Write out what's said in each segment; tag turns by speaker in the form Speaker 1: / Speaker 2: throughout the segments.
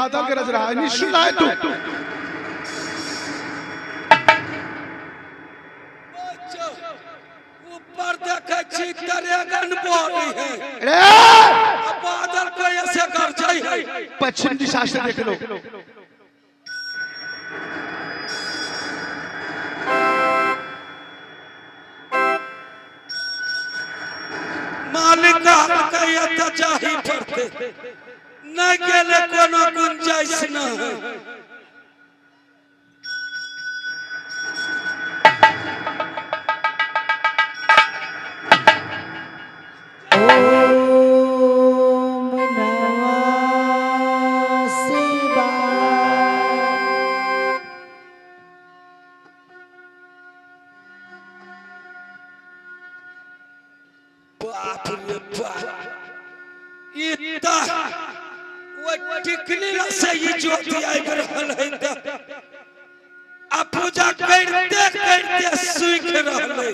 Speaker 1: बादल गरज रहा है, नहीं सुना है तू?
Speaker 2: ऊपर देखे चितरेगन बोल रही है।
Speaker 1: अरे
Speaker 2: बादल को ऐसे कर जाए।
Speaker 1: पश्चिम दिशा से देख लो।
Speaker 2: मालिक आपका ये तो चाही पड़ते न गेले कोनो गुंजाइश न है। बाप रे बाप, इतना वो टिकली से ये ज्योति आई रहल है त आ पूजा करते करते सूख रहल है।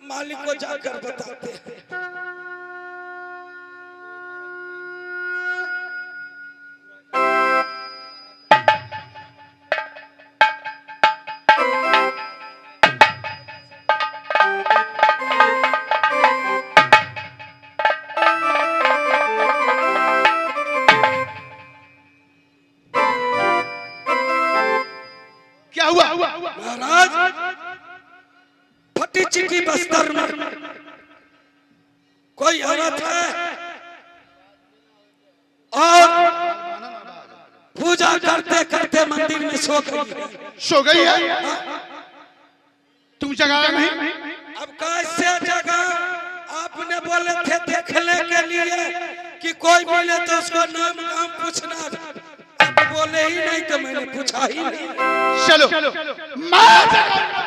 Speaker 2: मालिक को जाकर बताते हैं।
Speaker 1: क्या हुआ?
Speaker 2: महाराज फटी चिटी बस्तर में कोई औरत है और पूजा करते करते मंदिर में सो गई है।
Speaker 1: सो गई है? तुम जगाया नहीं?
Speaker 2: अब कैसे जगह? आपने बोले थे देखने के लिए कि कोई मिले तो उसको नाम नाम पूछना। अब बोले ही नहीं तो मैंने पूछा ही नहीं।
Speaker 1: चलो मैं जगाऊंगा।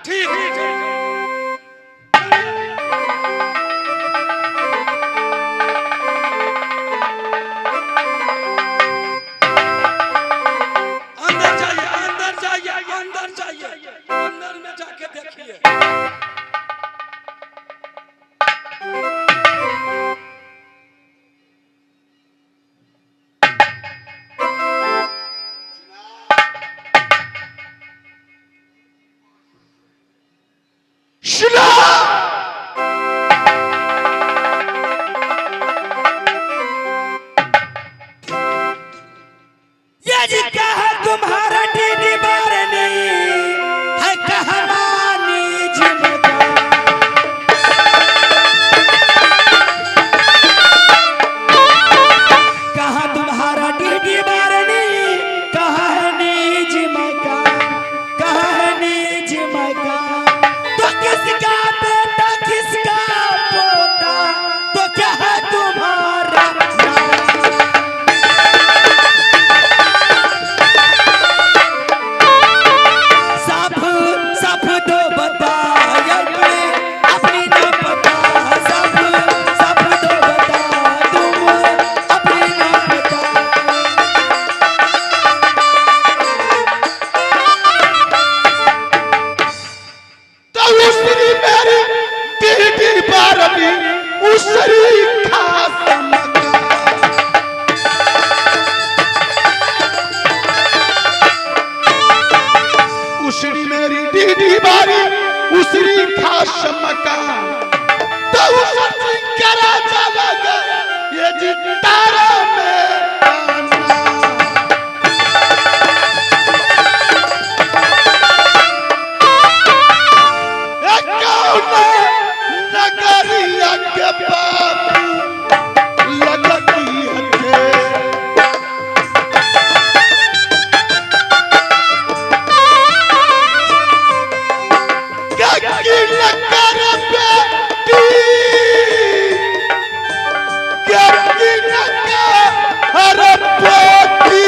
Speaker 2: ठीक है। अंदर जाइए, अंदर जाइए, अंदर जाइए, अंदर में जाके देखिए।
Speaker 1: सुना
Speaker 3: ये जी क्या है तुम्हारा दीदी बारनी है कहमानी जिनका कहाँ तुम्हारा दीदी बारनी कहाँ है नीज मकान कहाँ है नीज मकान तो किसका बेटा किसका पोता तो क्या है तुम्हारा सब सब दो बता अपनी ना पता सब सब दो बता तुम अपनी ना पता
Speaker 1: तो उसरी मेरी बेटी बारबी उसरी खास मकान। उसरी मेरी दीदी बारी उसरी खास मकान। तो उसरी करा चला ये जी तारा में आना। नगरिया के बाबू लगती है गगी नगर बेटी गगी नगर हर बेटी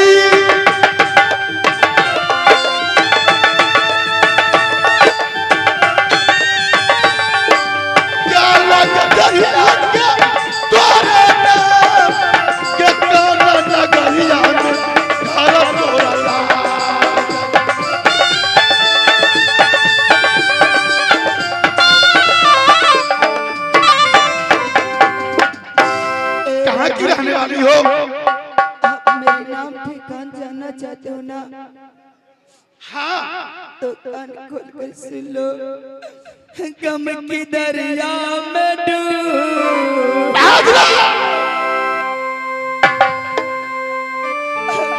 Speaker 3: मेरे नाम पे ना
Speaker 1: हाँ
Speaker 3: तो कान खोल कर सुन लो। गम की दरिया में डूब,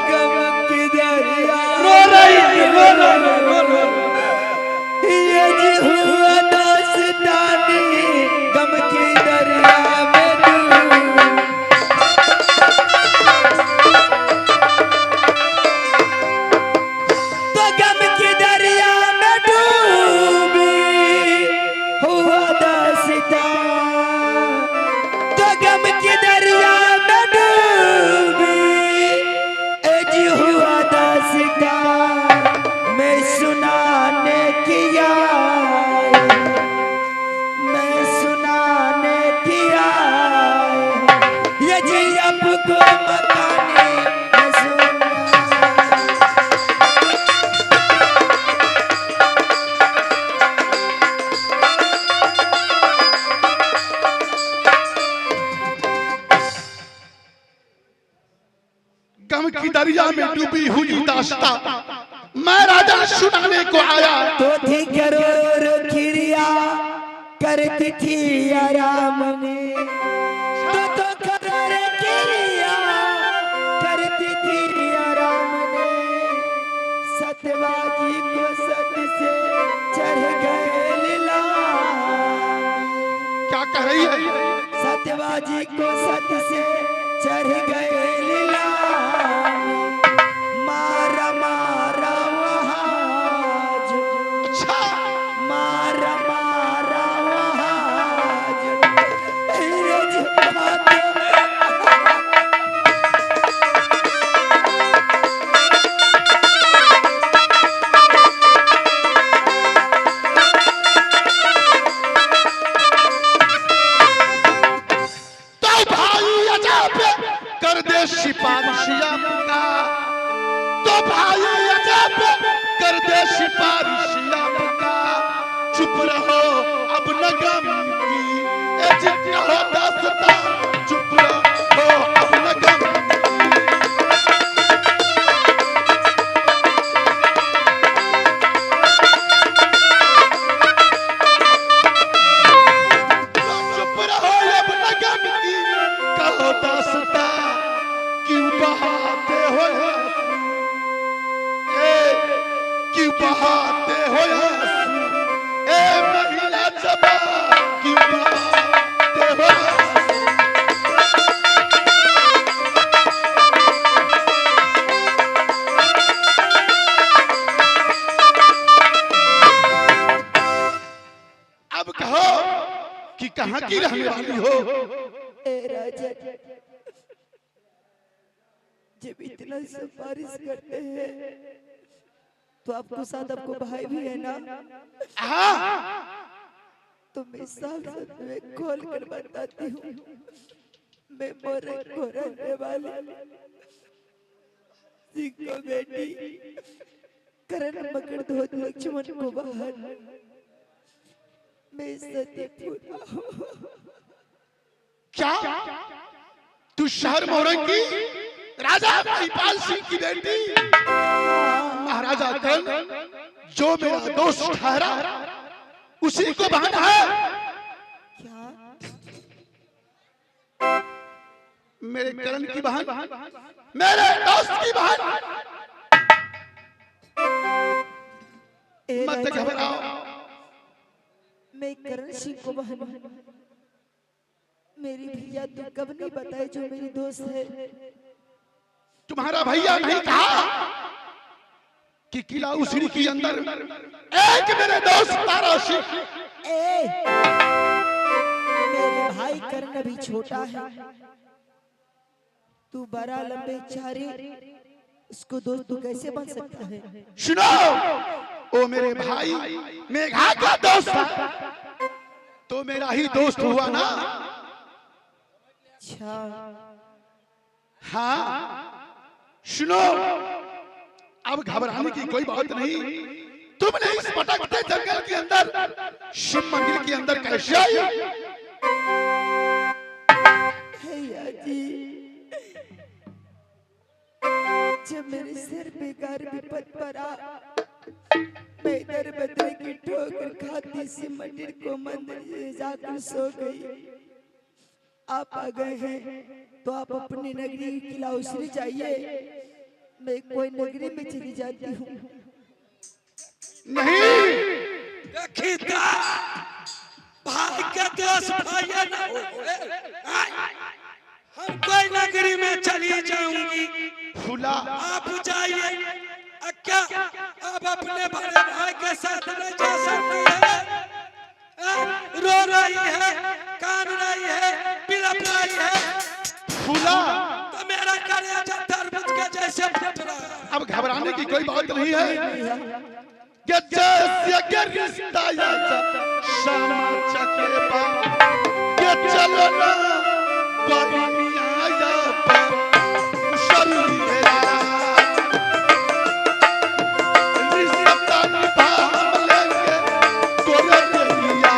Speaker 3: गम की दरिया
Speaker 2: रो रही रो
Speaker 3: ये जी हुआ दास्तानी, गम की दरिया में डूब। तो गम की दरिया में डूबी हुआ दास्तां, तो गम की दरिया में डूबी ए जी हुआ दास्तां। मैं सुनाने किया, मैं सुनाने किया ये जी आपको मकाने मैं सुना।
Speaker 1: गम की दरिया में डूबी हुई दास्तां मैं राजा सुनाने को आया।
Speaker 3: तो थी करोड़ क्रिया करती थी आराम ने, तो करोड़ क्रिया करती थी आराम ने। सतवाजी को सत से चढ़ गए लीलाम,
Speaker 1: क्या कह रही है?
Speaker 3: सतवाजी को सत से चढ़ गए लीलाम। मारा मारा वहाँ जो,
Speaker 1: अच्छा
Speaker 3: मारा मारा वहाँ जो, ये जो बात
Speaker 1: तो भाई अजब कर दे सिपाहिशिया का, तो भाई अजब कर दे सिपाहिशिया का। चुप रहो अब न गम की ए जितना हो दास्तां, चुप रहो अब न गम चुप रहो अब न गम की। कहो दास्तां क्यों बहाते हो आंसू, क्यों बहाते हो आंसू ए महिला जबा, क्यों बहाते हो आंसू। अब कहो कि कहाँ की रहने वाली हो?
Speaker 3: ए राजा जब इतना सिफारिश करते हैं तो आपको साथ आपको भाई भी है ना,
Speaker 1: हाँ
Speaker 3: तो मैं साफ साफ में खोल कर बताती हूँ। मैं मोरे को रहने वाली सिंह को बेटी करण मकर धोत लक्ष्मण को बाहर, मैं सती पूरा हूँ।
Speaker 1: क्या तू शहर मोरंग की राजा महिपाल सिंह की बेटी महाराजा कर्ण जो मेरा दोस्त ठहरा उसी को बहन है?
Speaker 3: क्या
Speaker 1: मेरे करण की बहन, मेरे दोस्त की बहन।
Speaker 3: ए
Speaker 1: मत
Speaker 3: राजा,
Speaker 1: घबराओ।
Speaker 3: मैं करण सिंह को बहन हूँ। मेरी भैया तो कब नहीं बताए जो मेरी दोस्त है।
Speaker 1: तुम्हारा भैया नहीं कहा कि किला उसीरी के अंदर एक मेरे दोस्त तारा सिंह।
Speaker 3: ए, मेरे भाई कर्ण भी छोटा है, तू बड़ा लंबे चारी उसको दोस्त तू कैसे बन सकता है?
Speaker 1: सुनो, ओ मेरे भाई मेघा का दोस्त है तो मेरा ही दोस्त हुआ ना।
Speaker 3: अच्छा
Speaker 1: हाँ सुनो, अब घबराने की कोई बात नहीं। तुमने इस भटकते जंगल के अंदर शिव मंदिर के अंदर कैसे आई?
Speaker 3: भैया जी जब मेरे सिर पे बेकार विपत पड़ा, मैं दर बदर की ठोकर खाती सी मंदिर को मंदिर में जाकर सो गई। आप आ गए हैं तो आप अपनी नगरी किलाउसरी जाइए, मैं कोई नगरी में चली जाती हूँ।
Speaker 1: नहीं
Speaker 2: देखिता भाई के दोस्त भाई ना हो, हम कोई नगरी में चली जाऊंगी,
Speaker 1: फूला
Speaker 2: आप जाइए। क्या आप अपने बड़े भाई के साथ नहीं जा सकती है? रो रही है, कान रही है, बिलप रही है,
Speaker 1: फूला
Speaker 2: तो मेरा कलेजा तरबूज के जैसे फट रहा है।
Speaker 1: अब घबराने की कोई बात नहीं है कि जैसे के रिश्ता या शामा चकेबा के चलो ना बहिनिया या शरीरा रिश्ता निभा हम लेंगे तोरे दिया।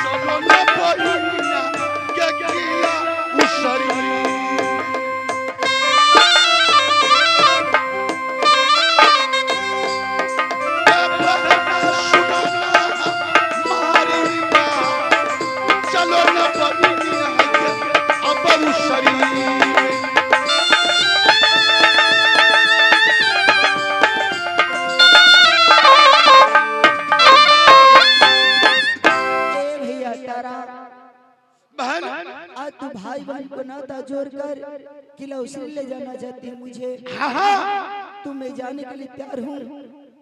Speaker 1: चलो ना बहिनिया के किया उशरी चलो ना बहिनिया के अब उशरी
Speaker 3: ए भैया तारा,
Speaker 1: बहन
Speaker 3: आज तू भाई बहन को नाता जोड़कर किलाउसरी ले जाना चाहती है मुझे।
Speaker 1: हाँ हाँ
Speaker 3: तू मैं जाने के लिए तैयार हूँ,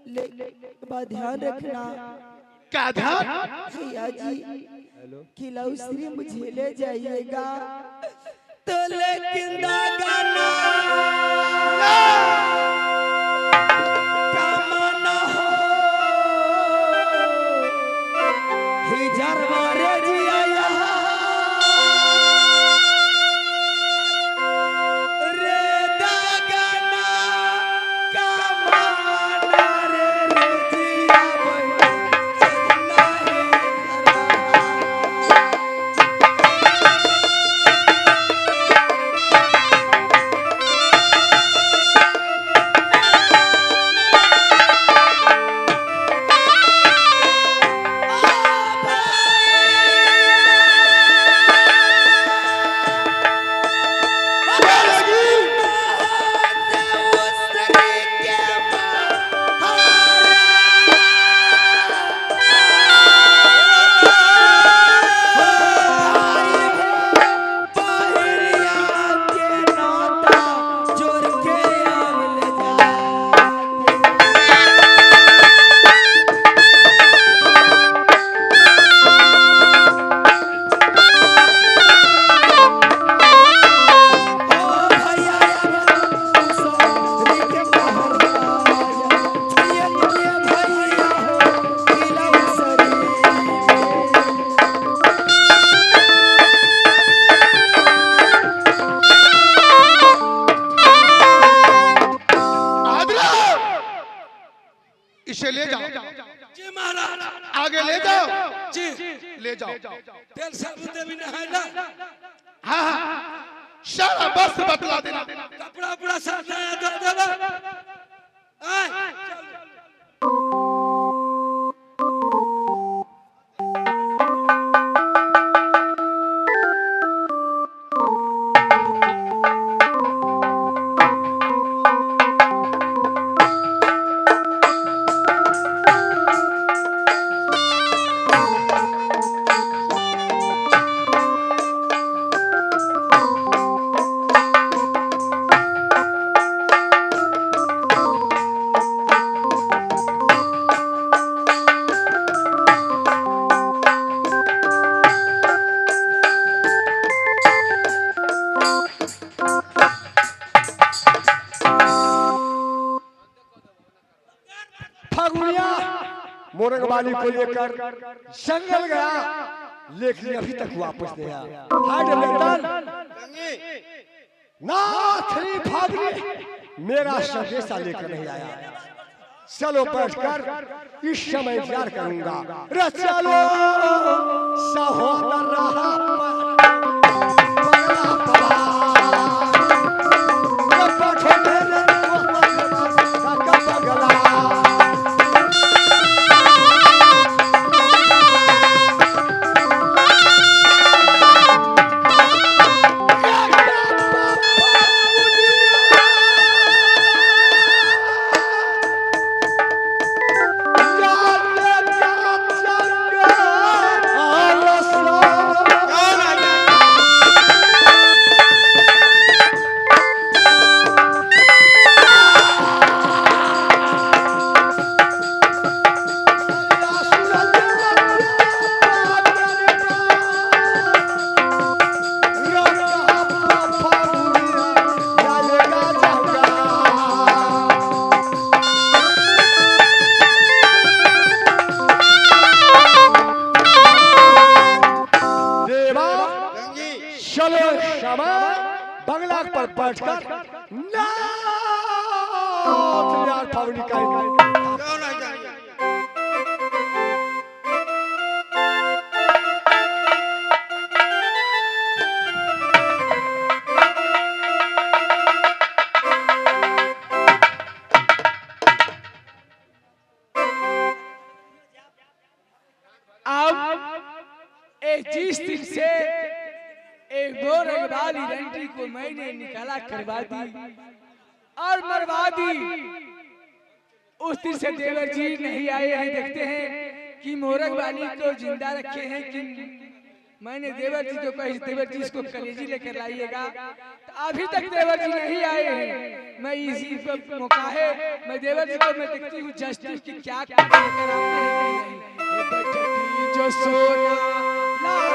Speaker 3: ले बात ध्यान रखना
Speaker 1: क्या ध्यान
Speaker 3: भैया जी, किलाउसरी मुझे ले जाइएगा तो लेकिन गाना कामना हो ही जरवारे जिया रे दागना कामना रे जिया चलना है
Speaker 1: इसे ले जाओ,
Speaker 2: जी महाराज,
Speaker 1: आगे ले जाओ,
Speaker 2: जी
Speaker 1: ले जाओ।
Speaker 2: तेल साबुन दे भी नहाए ना,
Speaker 1: हाँ हाँ सारा बस बतला देना।
Speaker 2: कपड़ा उपड़ा सब नया दे देना। आय
Speaker 4: मोरंगबाली को लेकर जंगल गया, लेकिन अभी तक वापस नहीं आया। हाय नाथरी फादरी मेरा संदेशा लेकर नहीं आया। चलो बैठकर इस समय इंतजार करूंगा। रे चलो सहोदर रहा बंगला पर बैठकर नाथ फावड़ी करेंगे।
Speaker 2: जिस दिन से एक गोरख वाली लड़की को मैंने निकाला करवा दी और मरवा दी, उस दिन से देवर जी नहीं आए हैं। देखते हैं कि मोरग वाली को जिंदा रखे हैं कि मैंने देवर जी को कही देवर जी इसको कलेजी लेकर लाइएगा, तो अभी तक देवर जी नहीं आए हैं। मैं इसी पर मौका है, मैं देवर जी को मैं देखती हूँ जस्टिस की क्या लेकर आते हैं कि नहीं। जो सोना लाल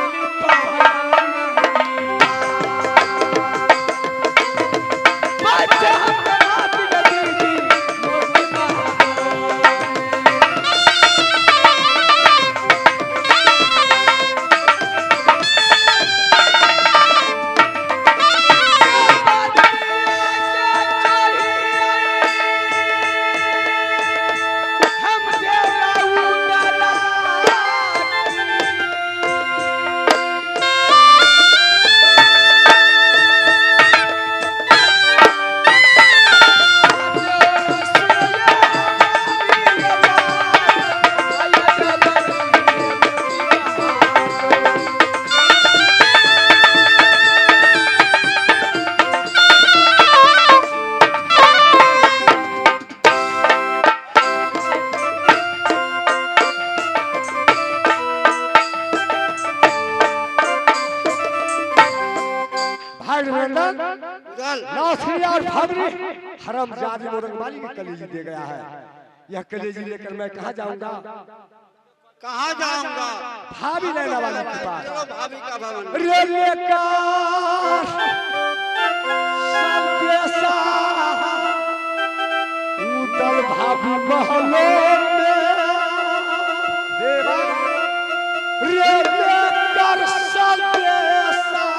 Speaker 2: हरामजादी मोरंगबाली की कलेजी दे गया है। यह कलेजी लेकर मैं कहाँ जाऊंगा?
Speaker 1: कहाँ जाऊंगा?
Speaker 4: भाभी नैना वाली के पास।
Speaker 1: चलो भाभी का भवन।
Speaker 4: रेलवे का संदेशा उतल भाभी महलों में देवा। रेलवे का संदेशा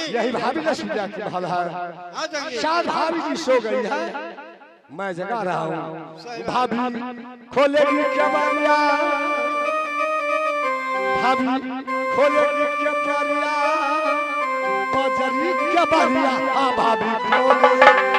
Speaker 4: ये भाभी के शायद भाभी जी सो गई है, मैं जगा रहा हूँ। भाभी खोलेगी केवड़िया, भाभी खोलेगी केवड़िया, बजरी केवड़िया, हाँ भाभी खोले